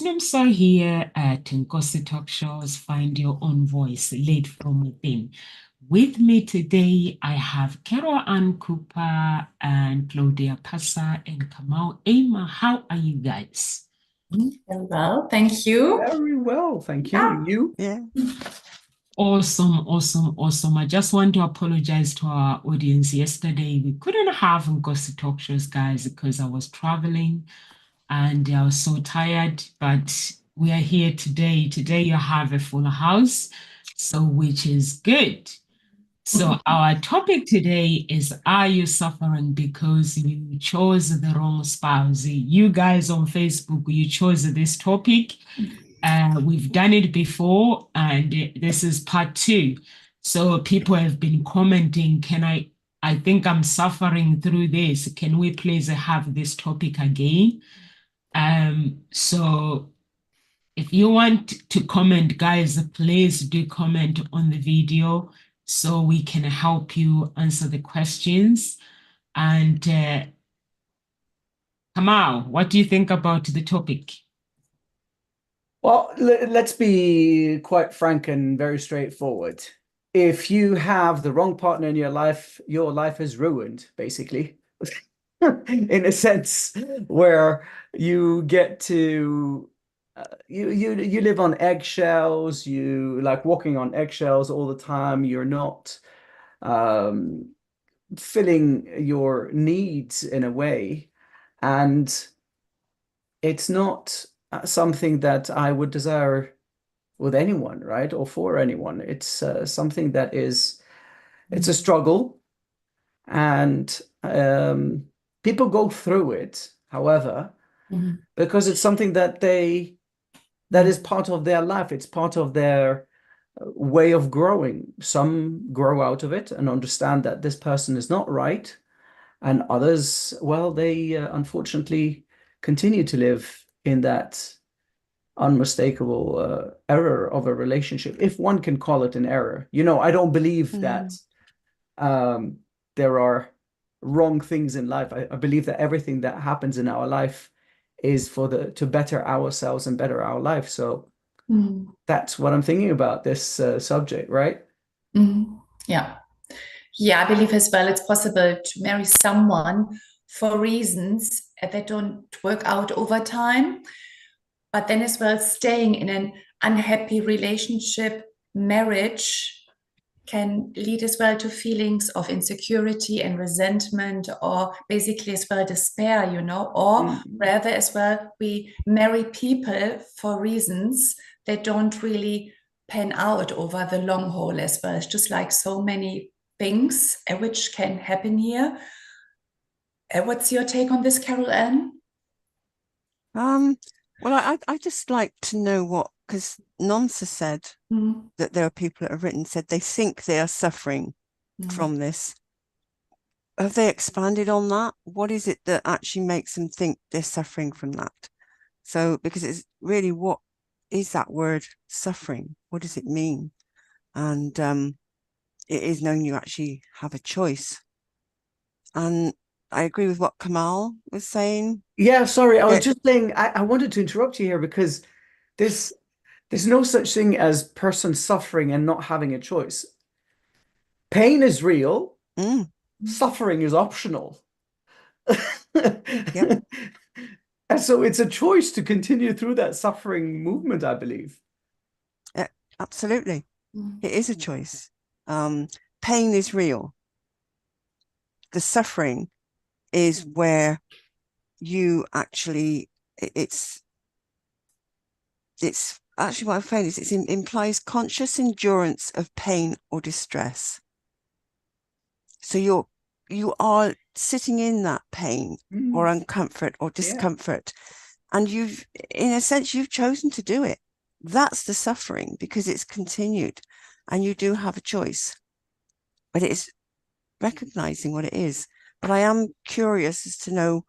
Muslims are here at Nkosi Talk Shows, Find Your Own Voice, lead from within. With me today, I have Carol Ann Cooper and Claudia Passa and Kamal Aima. How are you guys? Very well, thank you. Very well, thank you. Yeah. You? Yeah. Awesome, awesome, awesome. I just want to apologize to our audience. Yesterday, we couldn't have Nkosi Talk Shows, guys, because I was traveling and I was so tired, but we are here today. Today you have a full house, so which is good. So our topic today is, are you suffering because you chose the wrong spouse? You guys on Facebook, you chose this topic. We've done it before, and this is part two. So people have been commenting, I think I'm suffering through this. Can we please have this topic again? So if you want to comment, guys, please do comment on the video so we can help you answer the questions. And Kamal, what do you think about the topic? Well, let's be quite frank and very straightforward. If you have the wrong partner in your life is ruined, basically, in a sense where you get to you live on eggshells, you like walking on eggshells all the time. You're not filling your needs in a way, and it's not something that I would desire with anyone, right? Or for anyone. It's something that it's a struggle, and people go through it, however, because it's something that is part of their life. It's part of their way of growing. Some grow out of it and understand that this person is not right, and others, well, they unfortunately continue to live in that unmistakable error of a relationship, if one can call it an error. I don't believe that there are wrong things in life. I believe that everything that happens in our life is to better ourselves and better our life. So that's what I'm thinking about this subject, right? Yeah. Yeah, I believe as well it's possible to marry someone for reasons that don't work out over time, but then as well staying in an unhappy relationship, marriage can lead as well to feelings of insecurity and resentment, or basically as well despair, or rather as well we marry people for reasons that don't really pan out over the long haul as well. It's just like so many things which can happen here. What's your take on this, Carol Ann? Well, I just like to know because Nonsa said that there are people that have said they think they are suffering from this. Have they expanded on that? What is it that actually makes them think they're suffering from that? So, because it's really, what is that word suffering? What does it mean? And it is knowing you actually have a choice. And I agree with what Kamal was saying. Yeah, sorry, I was just saying, I wanted to interrupt you here because there's no such thing as person suffering and not having a choice. Pain is real, suffering is optional. Yep. And so it's a choice to continue through that suffering movement, I believe. Absolutely. It is a choice. Pain is real. The suffering is where you actually, it's actually what I'm saying is it implies conscious endurance of pain or distress. So you are sitting in that pain or uncomfort or discomfort, and in a sense, you've chosen to do it. That's the suffering, because it's continued, and you do have a choice. But it is recognizing what it is. But I am curious as to know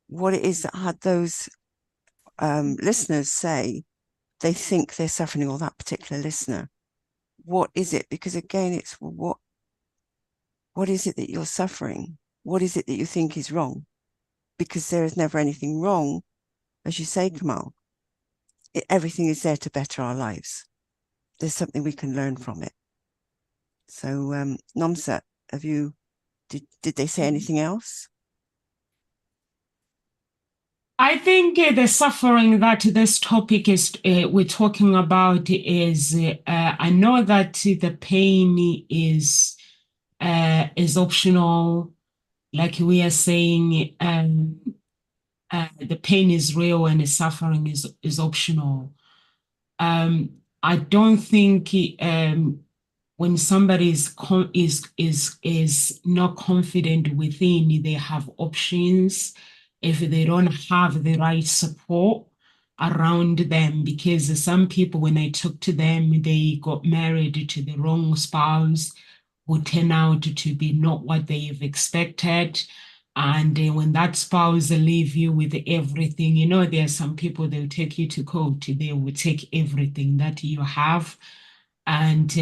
what it is that had those listeners say they think they're suffering, or that particular listener. What is it? Because again, it's what is it that you're suffering? What is it that you think is wrong? Because there is never anything wrong, as you say, Kamal. everything is there to better our lives. There's something we can learn from it. So, Nomsa, did they say anything else? I think the suffering that this topic is we're talking about is I know that the pain is optional, like we are saying, the pain is real and the suffering is optional. I don't think when somebody is not confident within, they have options if they don't have the right support around them. Because some people, when I talk to them, they got married to the wrong spouse who turn out to be not what they've expected. And when that spouse leave you with everything, you know, there are some people, they'll take you to court, they will take everything that you have. And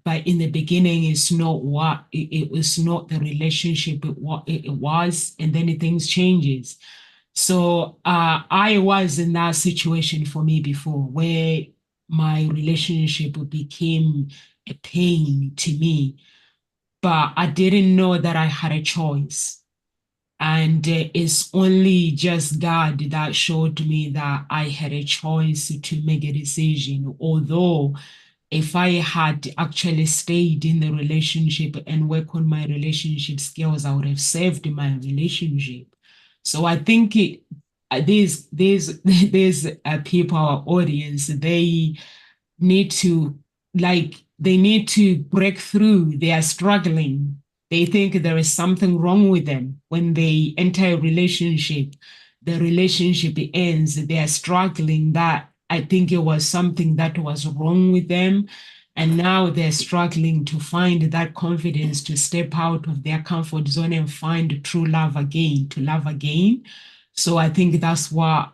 but in the beginning, it's not what it was, not the relationship what it was, and then things changes. So I was in that situation for me before, where my relationship became a pain to me, but I didn't know that I had a choice. And it's only just God that showed me that I had a choice to make a decision. Although if I had actually stayed in the relationship and work on my relationship skills, I would have saved my relationship. So I think these people, our audience, they need to they need to break through. They are struggling. They think there is something wrong with them. When they enter a relationship, the relationship ends. They are struggling. That I think it was something that was wrong with them. And now they're struggling to find that confidence to step out of their comfort zone and find true love again, to love again. So I think that's what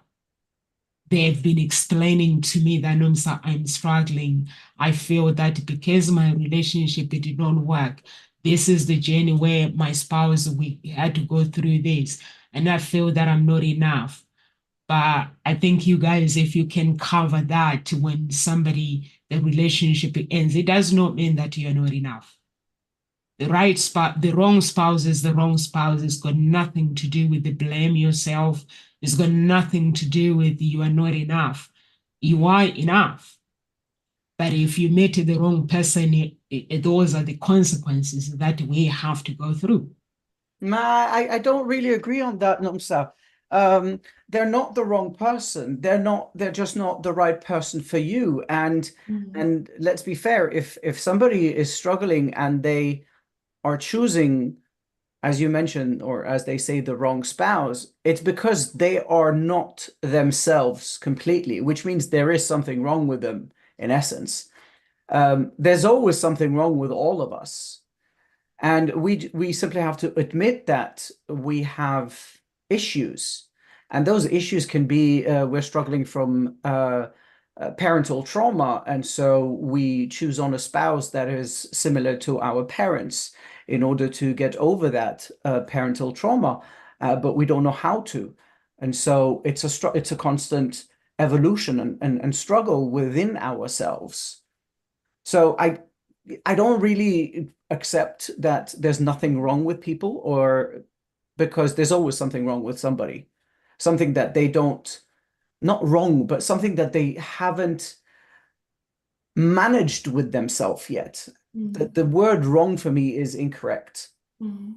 they've been explaining to me, that Nomsa, I'm struggling. I feel that because my relationship did not work, this is the journey where my spouse, we had to go through this. And I feel that I'm not enough. But I think you guys, if you can cover that when the relationship ends, it does not mean that you're not enough. The wrong spouse is the wrong spouse. It's got nothing to do with the blame yourself. It's got nothing to do with you are not enough. You are enough. But if you met the wrong person, those are the consequences that we have to go through. I don't really agree on that, Nomsa. They're not the wrong person. They're just not the right person for you. And let's be fair, if somebody is struggling and they are choosing, as you mentioned, or as they say, the wrong spouse, it's because they are not themselves completely, which means there is something wrong with them in essence. There's always something wrong with all of us. And we simply have to admit that we have issues. And those issues can be we're struggling from parental trauma. And so we choose on a spouse that is similar to our parents in order to get over that parental trauma, but we don't know how to. And so it's a constant evolution and struggle within ourselves. So I don't really accept that there's nothing wrong with people, or because there's always something wrong with somebody, something that they don't, not wrong, but something that they haven't managed with themselves yet. The word wrong for me is incorrect.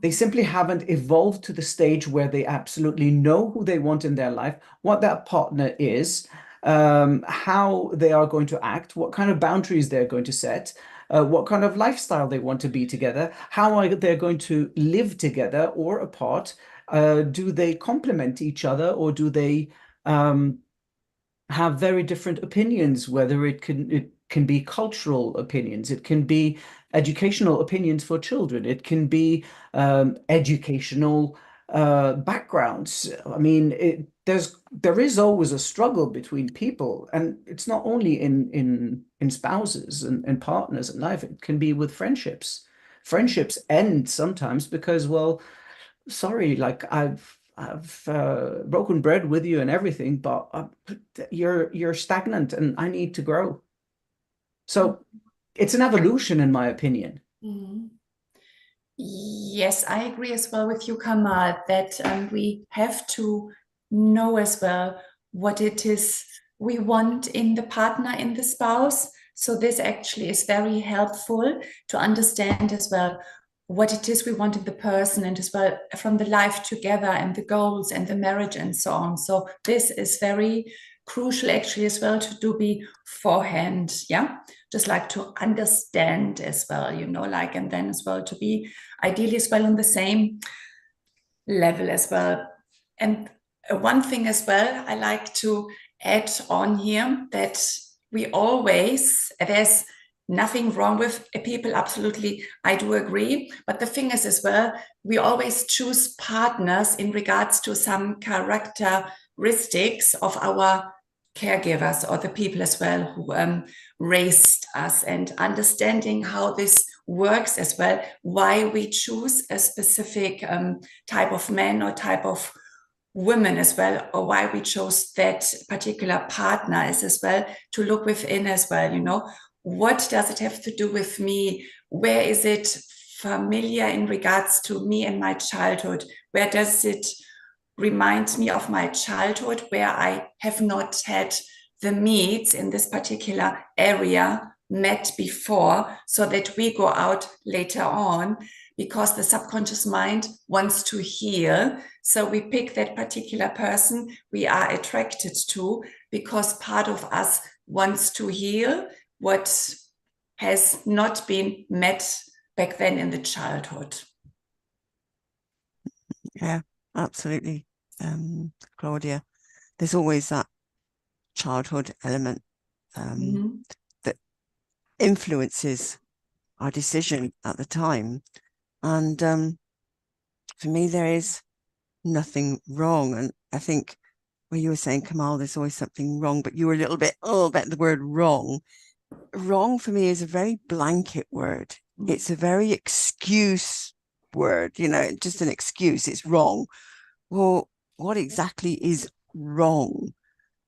They simply haven't evolved to the stage where they absolutely know who they want in their life, what that partner is, how they are going to act, what kind of boundaries they're going to set, what kind of lifestyle they want to be together, how they're going to live together or apart. Do they complement each other, or do they have very different opinions, whether it can be cultural opinions, it can be educational opinions for children, it can be educational backgrounds. I mean, there is always a struggle between people, and it's not only in spouses and partners in life. It can be with friendships. Friendships end sometimes because, well, sorry, like broken bread with you and everything, but you're stagnant and I need to grow. So it's an evolution, in my opinion. Yes, I agree as well with you, Kamal, that we have to know as well what it is we want in the partner, in the spouse. So this actually is very helpful to understand as well what it is we want in the person, and as well from the life together and the goals and the marriage and so on. So this is very crucial actually as well to do beforehand, yeah, just like to understand as well, you know, like, and then as well to be ideally as well on the same level as well. And one thing as well I like to add on here, that we always, there's nothing wrong with people, absolutely, I do agree, but the thing is as well, we always choose partners in regards to some characteristics of our caregivers or the people as well who raised us, and understanding how this works as well, why we choose a specific type of man or type of women as well, or why we chose that particular partner is as well to look within as well, you know, what does it have to do with me? Where is it familiar in regards to me and my childhood? Where does it remind me of my childhood where I have not had the needs in this particular area met before, so that we go out later on, because the subconscious mind wants to heal. So we pick that particular person we are attracted to because part of us wants to heal what has not been met back then in the childhood. Yeah, absolutely. Claudia, there's always that childhood element that influences our decision at the time. And for me, there is nothing wrong. And I think when you were saying, Kamal, there's always something wrong, but you were a little bit, about the word wrong. Wrong for me is a very blanket word. It's a very excuse word, you know, just an excuse. It's wrong. Well, what exactly is wrong?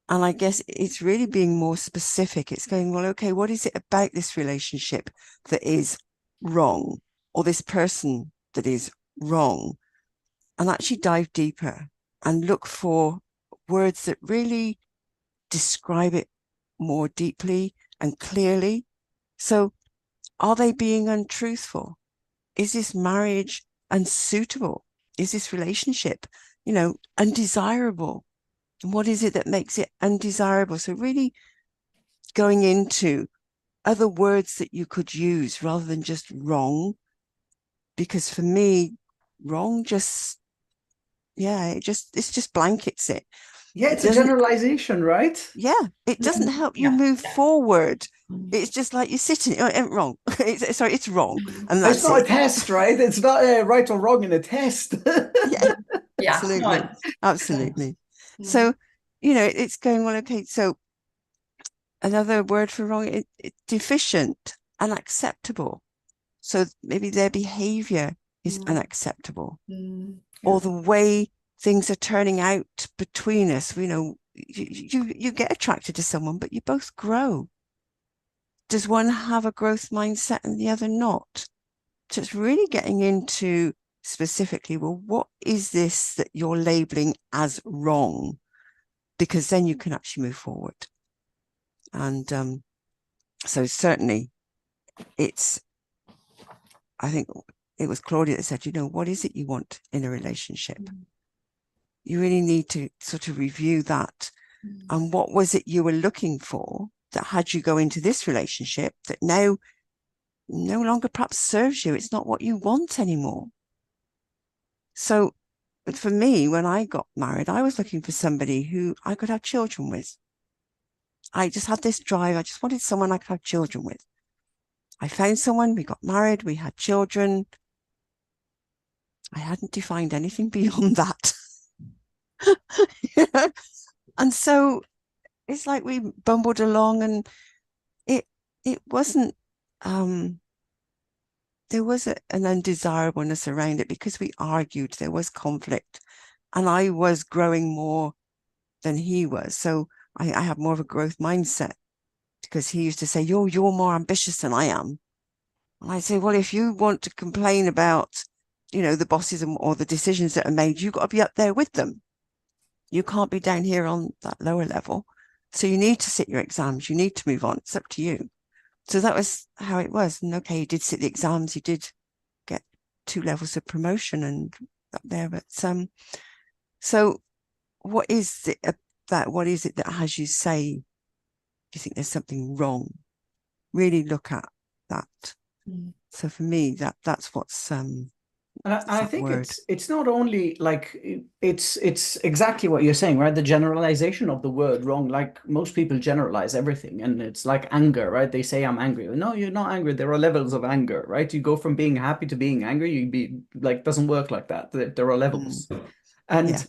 And I guess it's really being more specific. It's going, well, okay, what is it about this relationship that is wrong, or this person that is wrong? And actually dive deeper and look for words that really describe it more deeply and clearly. So are they being untruthful? Is this marriage unsuitable? Is this relationship, you know, undesirable? And what is it that makes it undesirable? So really going into other words that you could use rather than just wrong. Because for me, wrong just, it just blankets it. Yeah, it's a generalization, right? Yeah, it doesn't help you move forward. It's just like you're sitting, wrong. It's wrong. And that's it's not a test, right? It's not right or wrong in a test. Yeah, absolutely. So, you know, it's going, well, okay, so another word for wrong, it's deficient, unacceptable. So maybe their behavior is unacceptable, or the way things are turning out between us. You know, you get attracted to someone, but you both grow. Does one have a growth mindset and the other not? So it's really getting into specifically, well, what is this that you're labeling as wrong? Because then you can actually move forward. And so certainly I think it was Claudia that said, you know, what is it you want in a relationship? You really need to sort of review that. And what was it you were looking for that had you go into this relationship that now no longer perhaps serves you? It's not what you want anymore. So, but for me, when I got married, I was looking for somebody who I could have children with. I just had this drive. I just wanted someone I could have children with. I found someone, we got married, we had children. I hadn't defined anything beyond that. And so it's like we bumbled along, and it wasn't, there was an undesirableness around it because we argued, there was conflict. and I was growing more than he was. So I have more of a growth mindset, because he used to say, you're more ambitious than I am. And I say, well, if you want to complain about, the bosses or the decisions that are made, you've got to be up there with them. You can't be down here on that lower level. So you need to sit your exams. You need to move on. It's up to you. So that was how it was. And okay, he did sit the exams. He did get 2 levels of promotion and up there. But so what is it that has you say, do you think there's something wrong? Really look at that. So for me, that's what's and I think word. it's not only like it's exactly what you're saying, right? The generalization of the word wrong. Like most people generalize everything, and it's like anger, right? They say I'm angry. No, you're not angry. There are levels of anger, right? You go from being happy to being angry. You be like, doesn't work like that. There are levels, and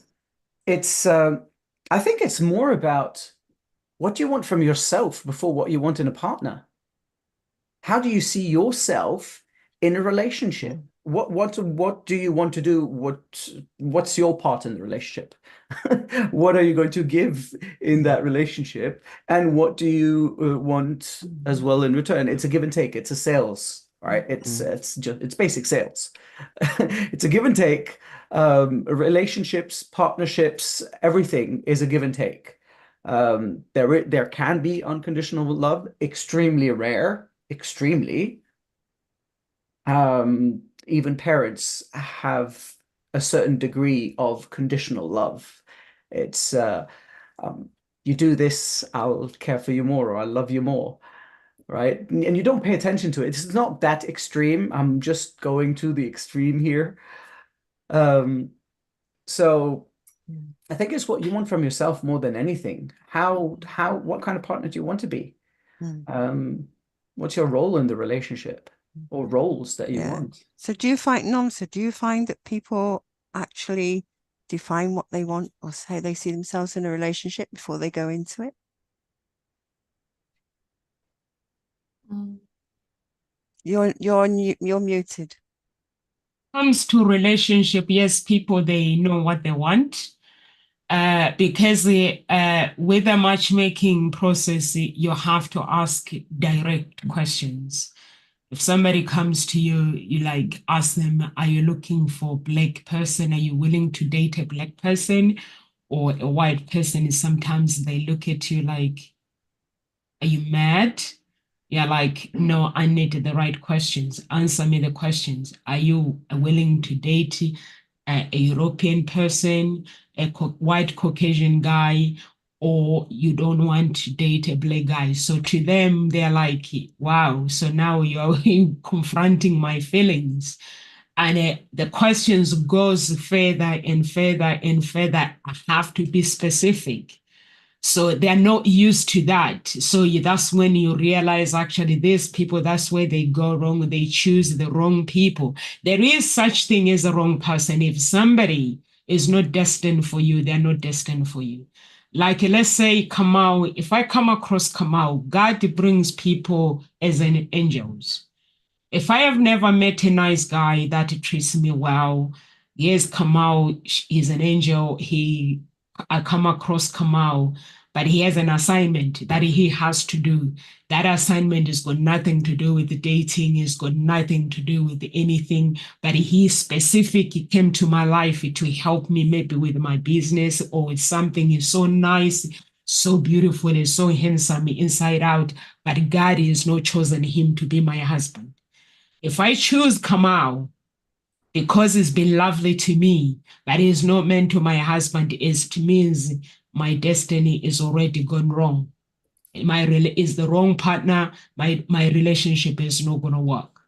it's I think it's more about what do you want from yourself before what you want in a partner. How do you see yourself in a relationship? What do you want to do? What's your part in the relationship? What are you going to give in that relationship? And what do you want as well in return? It's a give and take. It's a sales, right? It's basic sales. It's a give and take. Relationships, partnerships, everything is a give and take. There can be unconditional love, extremely rare, extremely. Even parents have a certain degree of conditional love. It's you do this, I'll care for you more, or I'll love you more, right? And you don't pay attention to it. It's not that extreme. I'm just going to the extreme here. So I think it's what you want from yourself more than anything. What kind of partner do you want to be? What's your role in the relationship, or roles that you want? So do you find that people actually define what they want or how they see themselves in a relationship before they go into it? You're muted. Comes to relationship, yes, people, they know what they want. Because with the matchmaking process, you have to ask direct questions. If somebody comes to you, you like ask them, are you looking for a black person? Are you willing to date a black person or a white person? Sometimes they look at you like, are you mad? Yeah, like, no, I need the right questions. Answer me the questions. Are you willing to date a European person, a white Caucasian guy, or you don't want to date a black guy? So to them, they're like, wow, so now you're confronting my feelings. And the questions goes further and further and further. I have to be specific. So they're not used to that. So that's when you realize actually these people, that's where they go wrong. They choose the wrong people. There is such thing as a wrong person. If somebody is not destined for you, they're not destined for you. Like let's say Kamau, if I come across Kamau, God brings people as an angels. If I have never met a nice guy that treats me well, yes, Kamau is an angel. I come across Kamau, but he has an assignment that he has to do. That assignment has got nothing to do with the dating, it's got nothing to do with anything, but he specifically came to my life to help me maybe with my business or with something. He's so nice, so beautiful, and so handsome inside out, but God has not chosen him to be my husband. If I choose Kamau, because it's been lovely to me, but it's not meant to my husband, it means my destiny is already gone wrong. Is the wrong partner, my relationship is not going to work.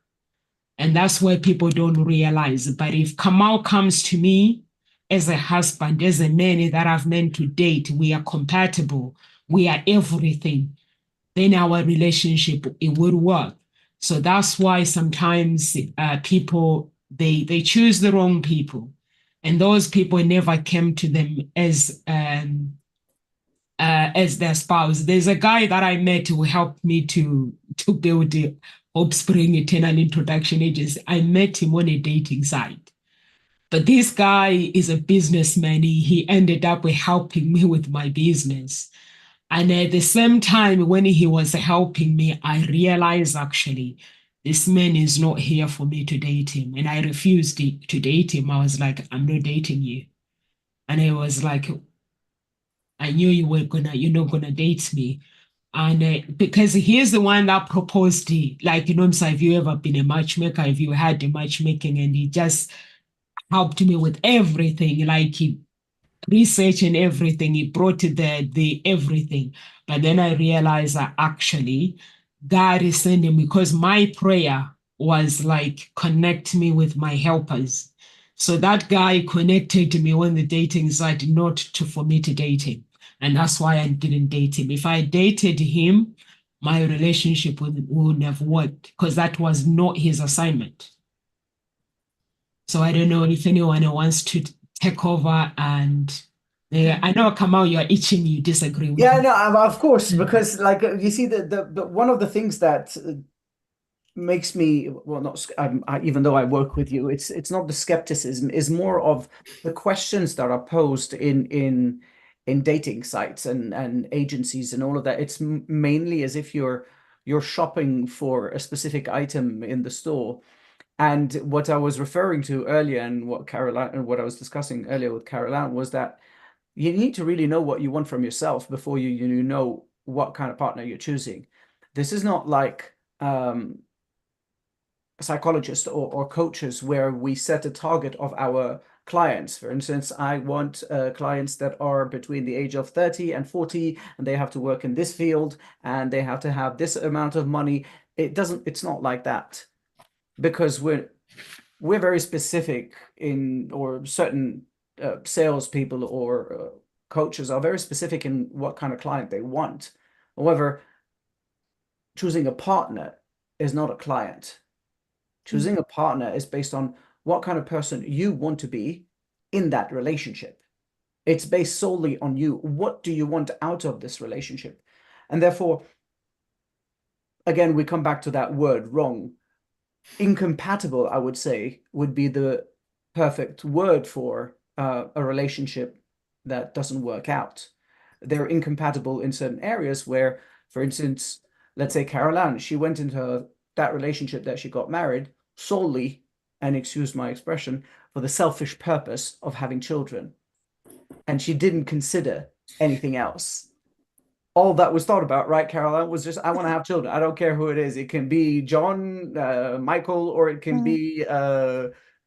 And that's where people don't realize. But if Kamau comes to me as a husband, as a man that I've meant to date, we are compatible, we are everything, then our relationship, it would work. So that's why sometimes people, they choose the wrong people, and those people never came to them as their spouse. There's a guy that I met who helped me to build the Hope Spring Eternal Introduction Agency. I met him on a dating site. But this guy is a businessman. He ended up helping me with my business. And at the same time, when he was helping me, I realized actually this man is not here for me to date him. And I refused to date him. I was like, I'm not dating you. And it was like, I knew you're not gonna date me. And because he's the one that proposed it, like, so have you ever been a matchmaker? Have you had the matchmaking? And he just helped me with everything. Like he research and everything. He brought the everything. But then I realized that actually God is sending me, because my prayer was like, connect me with my helpers. So that guy connected me when the dating site, not for me to date him. And that's why I didn't date him. If I dated him, my relationship wouldn't have worked, because that was not his assignment. So I don't know if anyone wants to take over. And I know, Kamal, you're itching, you disagree with Yeah, me. no, of course, because like you see the one of the things that makes me, well, not even though I work with you, it's not the skepticism, is more of the questions that are posed in dating sites and agencies and all of that. It's mainly as if you're shopping for a specific item in the store. And what I was referring to earlier, and what I was discussing earlier with Caroline, was that you need to really know what you want from yourself before you know what kind of partner you're choosing. This is not like psychologists or coaches where we set a target of our clients. For instance, I want clients that are between the age of 30 and 40, and they have to work in this field, and they have to have this amount of money. It's not like that, because we're very specific or certain salespeople or coaches are very specific in what kind of client they want. However, choosing a partner is not a client. Choosing a partner is based on what kind of person you want to be in that relationship. It's based solely on you. What do you want out of this relationship? And therefore, again, we come back to that word, wrong. Incompatible, I would say, would be the perfect word for a relationship that doesn't work out. They're incompatible in certain areas where, for instance, let's say Caroline, she went into that relationship that she got married solely, and excuse my expression, for the selfish purpose of having children. And she didn't consider anything else. All that was thought about, right, Caroline, was just, I want to have children. I don't care who it is. It can be John, Michael, or it can be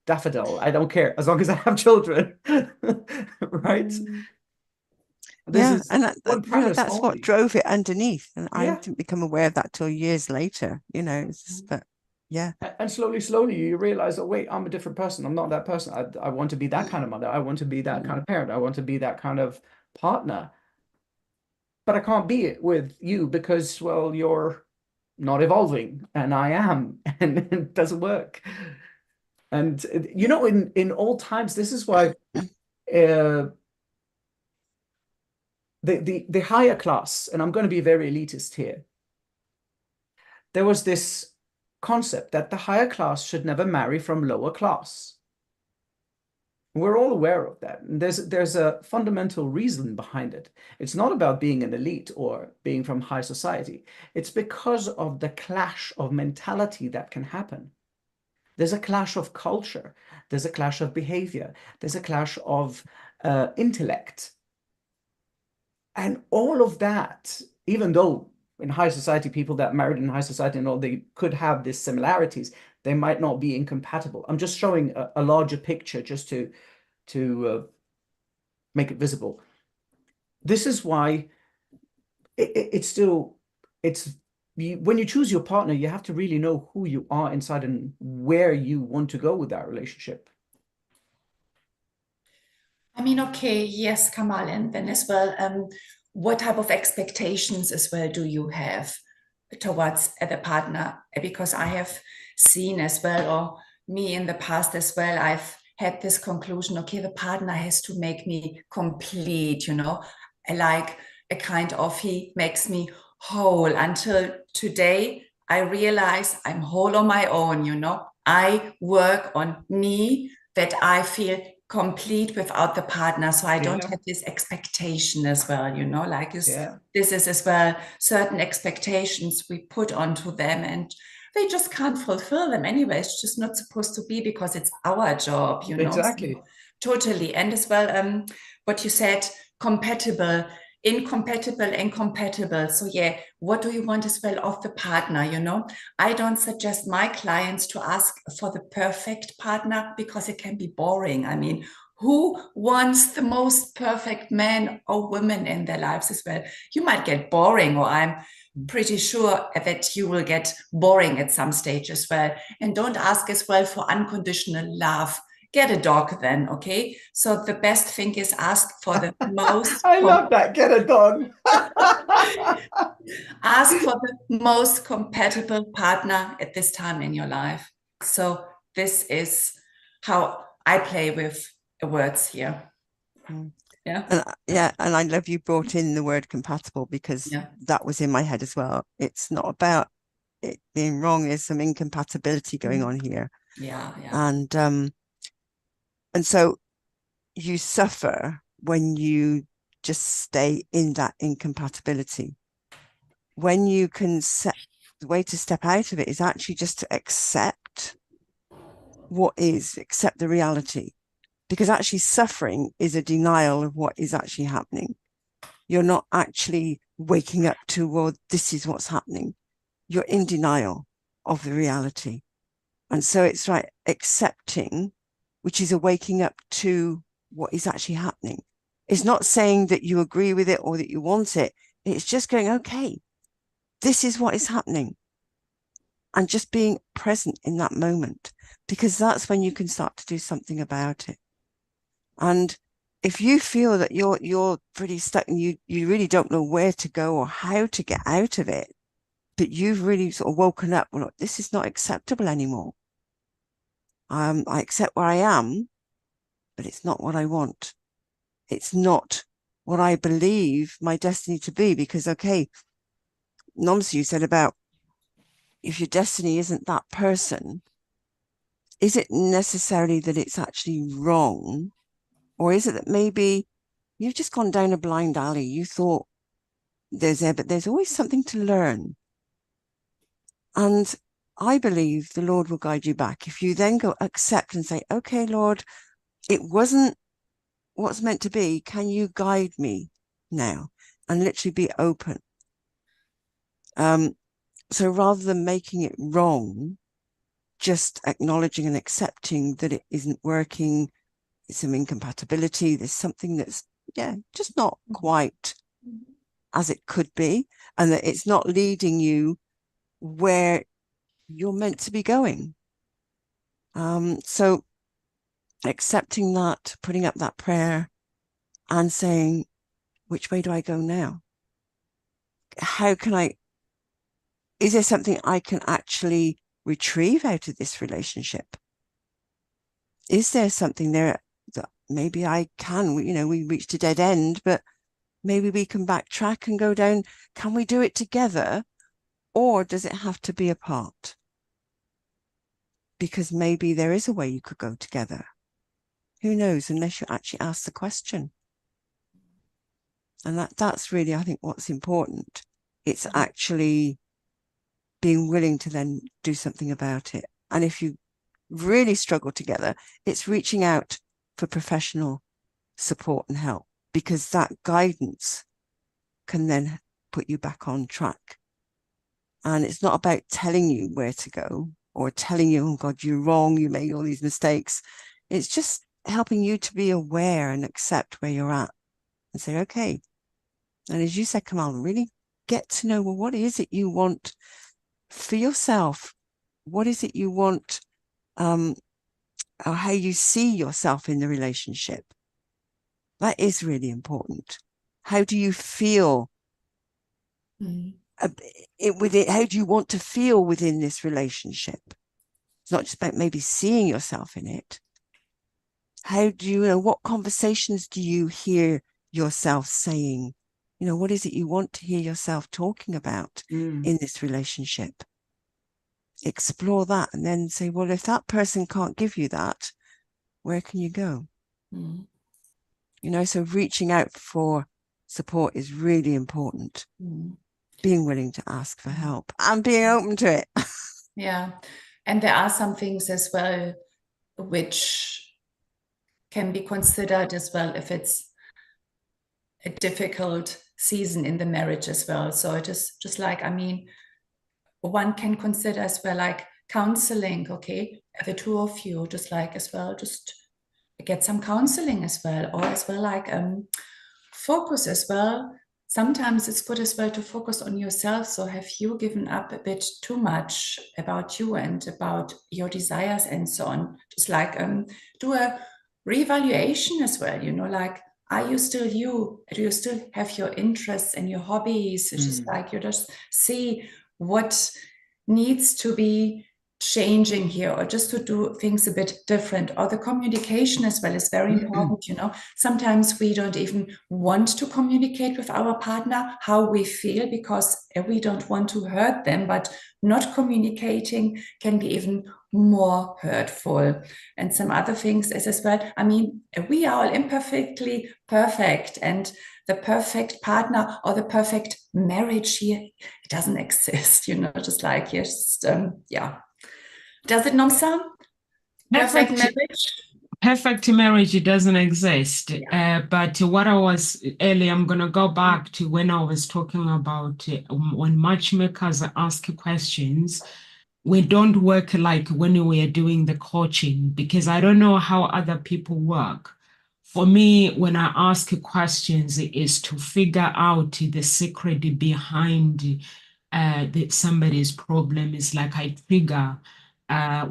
Daffodil. I don't care, as long as I have children. Right? And that's what drove it underneath. And I didn't become aware of that till years later, but yeah. And slowly you realize, oh, wait, I'm a different person. I'm not that person. I want to be that kind of mother. I want to be that kind of parent. I want to be that kind of partner. But I can't be it with you because, well, you're not evolving and I am, and it doesn't work. And, in all times, this is why the higher class, and I'm going to be very elitist here, there was this concept that the higher class should never marry from lower class. We're all aware of that. And there's a fundamental reason behind it. It's not about being an elite or being from high society. It's because of the clash of mentality that can happen. There's a clash of culture. There's a clash of behavior. There's a clash of intellect. And all of that, even though in high society, people that married in high society and all, they could have these similarities, they might not be incompatible. I'm just showing a larger picture just to make it visible. This is why when you choose your partner, you have to really know who you are inside and where you want to go with that relationship. I mean, okay, yes, Kamal, and then as well, what type of expectations as well do you have towards the partner? Because I have seen as well, or me in the past as well, I've had this conclusion, okay, the partner has to make me complete, like a kind of, he makes me whole. Until today, I realize I'm whole on my own, I work on me that I feel complete without the partner. So I don't Yeah. have this expectation as well, you know, like Yeah. this is as well certain expectations we put onto them, and they just can't fulfill them anyway. It's just not supposed to be, because it's our job, you know. Exactly. So, totally. And as well, what you said, compatible, incompatible, and compatible. So yeah, what do you want as well of the partner, you know? I don't suggest my clients to ask for the perfect partner, because it can be boring. I mean, who wants the most perfect man or woman in their lives as well? You might get boring, or I'm pretty sure that you will get boring at some stage as well. And don't ask as well for unconditional love. Get a dog then, okay? So the best thing is ask for the most. I love that. Get a dog. Ask for the most compatible partner at this time in your life. So this is how I play with the words here. Yeah. And I love you brought in the word compatible, because that was in my head as well. It's not about it being wrong. There's some incompatibility going on here. Yeah. And so you suffer when you just stay in that incompatibility. When you can the way to step out of it is actually just to accept what is, accept the reality. Because actually suffering is a denial of what is actually happening. You're not actually waking up to, well, this is what's happening. You're in denial of the reality. And so it's like accepting, which is a waking up to what is actually happening. It's not saying that you agree with it or that you want it. It's just going, okay, this is what is happening. And just being present in that moment, because that's when you can start to do something about it. And if you feel that you're pretty stuck and you really don't know where to go or how to get out of it, but you've really sort of woken up, well, this is not acceptable anymore. I accept where I am, but it's not what I want. It's not what I believe my destiny to be. Because, okay, Nomsu, you said about if your destiny isn't that person, is it necessarily that it's actually wrong? Or is it that maybe you've just gone down a blind alley? You thought but there's always something to learn. And I believe the Lord will guide you back. If you then go accept and say, okay, Lord, it wasn't what's meant to be. Can you guide me now? And literally be open. So rather than making it wrong, just acknowledging and accepting that it isn't working, it's some incompatibility, there's something that's, just not quite as it could be, and that it's not leading you where you're meant to be going. So accepting that, putting up that prayer and saying, which way do I go now? Is there something I can actually retrieve out of this relationship? Is there something there that maybe I can, we reached a dead end, but maybe we can backtrack and go down. Can we do it together? Or does it have to be apart? Because maybe there is a way you could go together. Who knows, unless you actually ask the question. And that's really, I think, what's important. It's actually being willing to then do something about it. And if you really struggle together, it's reaching out for professional support and help, because that guidance can then put you back on track. And it's not about telling you where to go or telling you, oh God, you're wrong, you made all these mistakes. It's just helping you to be aware and accept where you're at and say, okay. And as you said, Kamal, really get to know, well, what is it you want for yourself? What is it you want, or how you see yourself in the relationship? That is really important. How do you feel with it? How do you want to feel within this relationship? It's not just about maybe seeing yourself in it. How do you know, what conversations do you hear yourself saying? What is it you want to hear yourself talking about in this relationship? Explore that and then say, well, if that person can't give you that, where can you go? Mm. You know, so reaching out for support is really important. Mm. Being willing to ask for help and being open to it. Yeah. And there are some things as well which can be considered as well if it's a difficult season in the marriage as well. So just like, I mean, one can consider as well like counseling, okay? The two of you just like as well, just get some counseling as well, or as well like focus as well. Sometimes it's good as well to focus on yourself. So have you given up a bit too much about you and about your desires and so on? Just like do a reevaluation as well, you know, like, are you still you? Do you still have your interests and your hobbies? It's just like you just see what needs to be changing here, or just to do things a bit different. Or the communication as well is very important. You know, sometimes we don't even want to communicate with our partner how we feel because we don't want to hurt them, but not communicating can be even more hurtful. And some other things as well, I mean, we are all imperfectly perfect, and the perfect partner or the perfect marriage here, it doesn't exist, you know, just like, yes, yeah. Does it, Nomsa? Perfect marriage? Perfect marriage, it doesn't exist. Yeah. But what I was earlier, I'm going to go back to when I was talking about when matchmakers ask questions, we don't work like when we are doing the coaching, because I don't know how other people work. For me, when I ask questions, it is to figure out the secret behind somebody's problem. Is like I trigger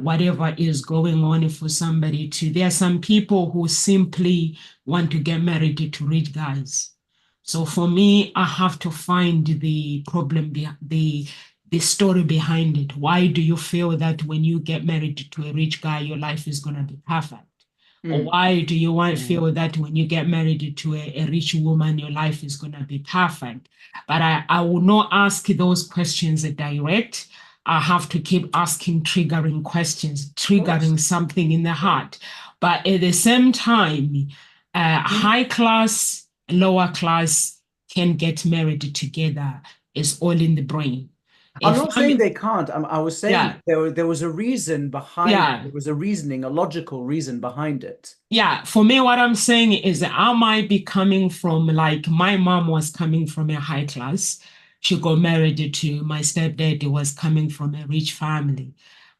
whatever is going on for somebody to. There are some people who simply want to get married to rich guys. So for me, I have to find the problem, the story behind it. Why do you feel that when you get married to a rich guy, your life is going to be perfect? Or why do you feel that when you get married to a rich woman, your life is going to be perfect? But I will not ask those questions direct. I have to keep asking triggering questions, triggering something in the heart. But at the same time, high class, lower class can get married together. It's all in the brain. I'm not saying they can't. I was saying there was a reason behind. There was a reasoning, a logical reason behind it. Yeah, for me, what I'm saying is that I might be coming from, like, my mom was coming from a high class. She got married to my stepdad, who was coming from a rich family.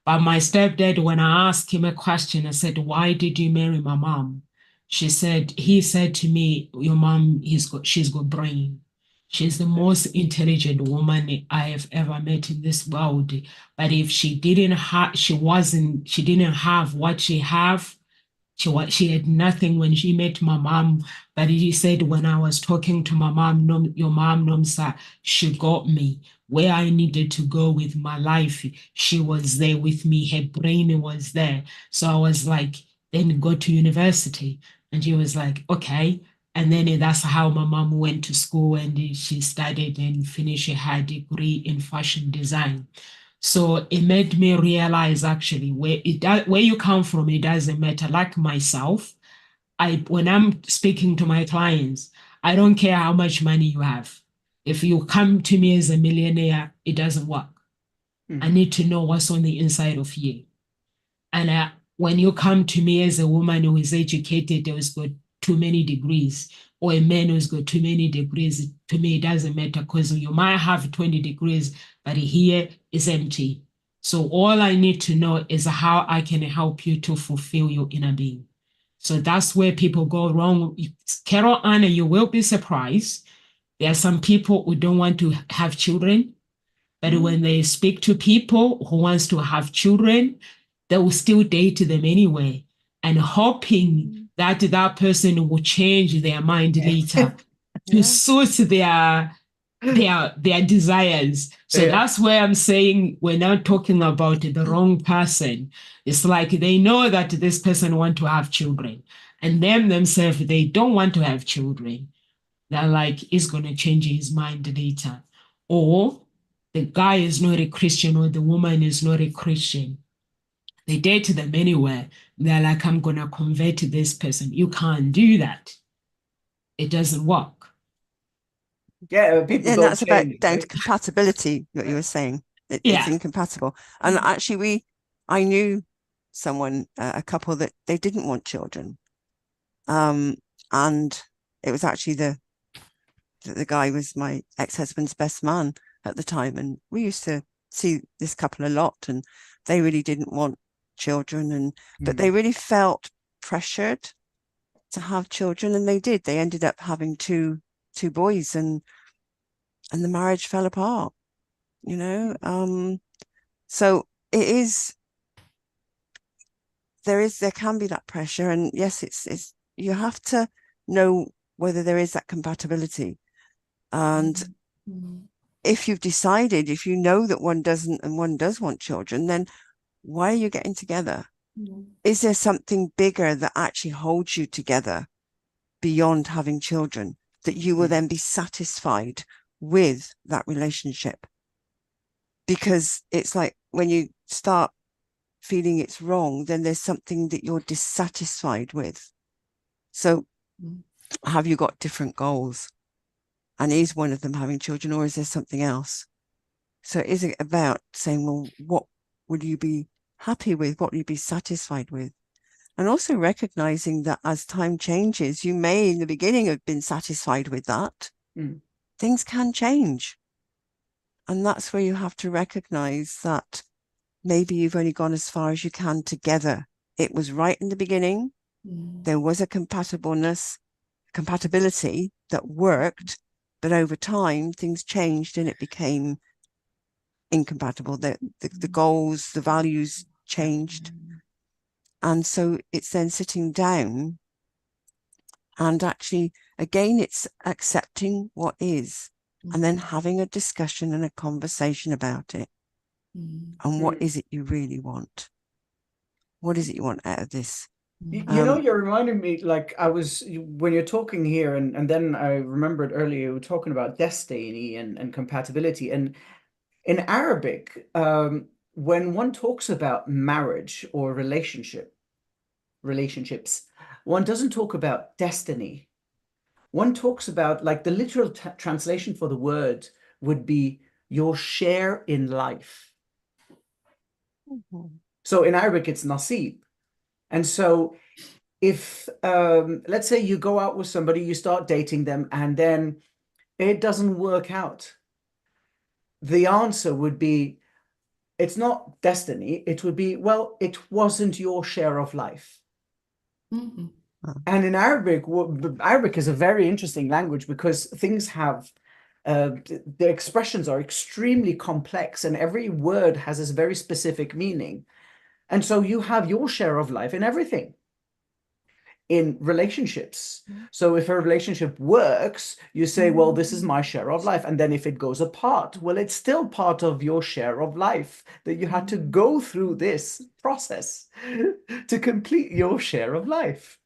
But my stepdad, when I asked him a question, I said, "Why did you marry my mom?" He said to me, "Your mom, she's got brain. She's the most intelligent woman I have ever met in this world. But if she didn't have what she have, she had nothing when she met my mom." But he said, when I was talking to my mom, your mom, Nomsa, she got me where I needed to go with my life. She was there with me. Her brain was there. So I was like, then go to university. And she was like, okay. And then that's how my mom went to school, and she studied and finished her degree in fashion design. So it made me realize, actually, where you come from, it doesn't matter. Like myself, when I'm speaking to my clients, I don't care how much money you have. If you come to me as a millionaire, it doesn't work. I need to know what's on the inside of you. And when you come to me as a woman who is educated, who's got too many degrees, or a man who's got too many degrees, to me, it doesn't matter, because you might have 20 degrees, but here is empty. So all I need to know is how I can help you to fulfill your inner being. So that's where people go wrong. Carol Anna, you will be surprised. There are some people who don't want to have children, but when they speak to people who wants to have children, they will still date them anyway, and hoping that that person will change their mind later to suit their desires. So that's where I'm saying we're not talking about the wrong person. It's like they know that this person want to have children, and themselves, they don't want to have children. They're like, he's going to change his mind later. Or the guy is not a Christian, or the woman is not a Christian. They dated them anyway. They're like, I'm going to convert to this person. You can't do that. It doesn't work. Yeah, people And don't that's about change, down right? to compatibility, what you were saying. It's Yeah. incompatible. And actually, I knew someone, a couple that they didn't want children. And it was actually the guy was my ex-husband's best man at the time. And we used to see this couple a lot, and they really didn't want children. But they really felt pressured to have children, and they did. They ended up having two boys, and the marriage fell apart, you know. So it is, there can be that pressure, and yes, it's you have to know whether there is that compatibility. And if you've decided, if you know that one doesn't and one does want children, then why are you getting together? Is there something bigger that actually holds you together beyond having children, that you will then be satisfied with that relationship? Because it's like when you start feeling it's wrong, then there's something that you're dissatisfied with. So have you got different goals? And is one of them having children, or is there something else? So is it about saying, well, what would you be happy with? What would you be satisfied with? And also recognizing that as time changes, you may in the beginning have been satisfied with that. Things can change. And that's where you have to recognize that maybe you've only gone as far as you can together. It was right in the beginning. There was a compatibility that worked, but over time things changed and it became incompatible. The goals, the values changed. And so it's then sitting down and actually, again, it's accepting what is and then having a discussion and a conversation about it. And what is it you really want? What is it you want out of this? You know, you're reminding me, like when you're talking here, and then I remembered earlier you were talking about destiny and compatibility. And in Arabic, when one talks about marriage or relationships, one doesn't talk about destiny. One talks about, like, the literal translation for the word would be your share in life. So in Arabic, it's nasib. And so if, let's say you go out with somebody, you start dating them, and then it doesn't work out, the answer would be, it's not destiny. It would be, well, it wasn't your share of life. And in Arabic, Arabic is a very interesting language because things have, the expressions are extremely complex and every word has this very specific meaning. And so you have your share of life in everything. In relationships. So if a relationship works, you say, well, this is my share of life. And then if it goes apart, well, it's still part of your share of life that you had to go through this process to complete your share of life.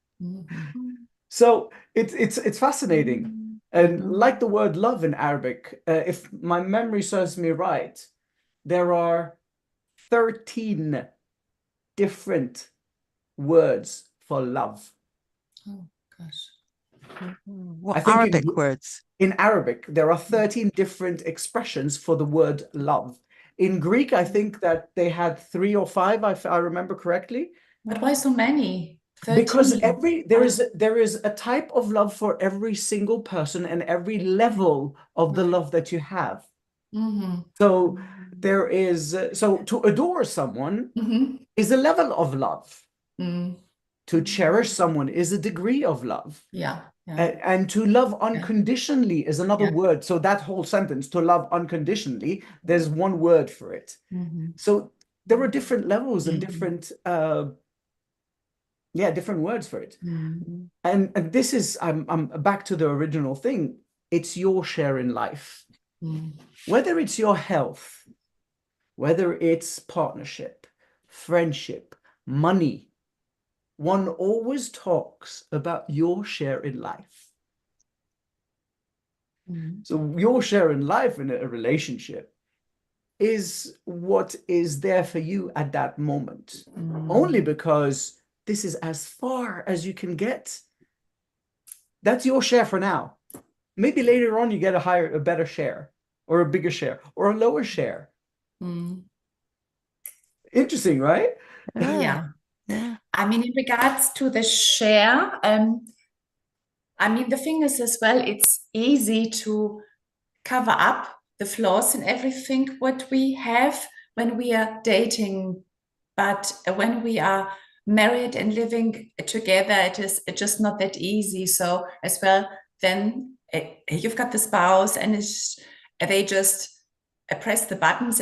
So it's fascinating. And like the word love in Arabic, if my memory serves me right, there are 13 different words for love. Oh, gosh. What Arabic words? In Arabic, there are 13 different expressions for the word love. In Greek, I think that they had 3 or 5, if I remember correctly. But why so many? 13? Because there is a type of love for every single person and every level of the love that you have. So there is, so to adore someone is a level of love. To cherish someone is a degree of love. And to love unconditionally is another word. So that whole sentence, to love unconditionally, there's one word for it. So there are different levels and different, different words for it. And this is, I'm back to the original thing. It's your share in life. Whether it's your health, whether it's partnership, friendship, money, one always talks about your share in life. So your share in life in a relationship is what is there for you at that moment, only because this is as far as you can get. That's your share for now. Maybe later on you get a better share, or a bigger share, or a lower share. Interesting, right? Yeah. Yeah. I mean, in regards to the share, I mean, the thing is as well, it's easy to cover up the flaws in everything what we have when we are dating. But when we are married and living together, it's just not that easy. So as well, then you've got the spouse, and they just press the buttons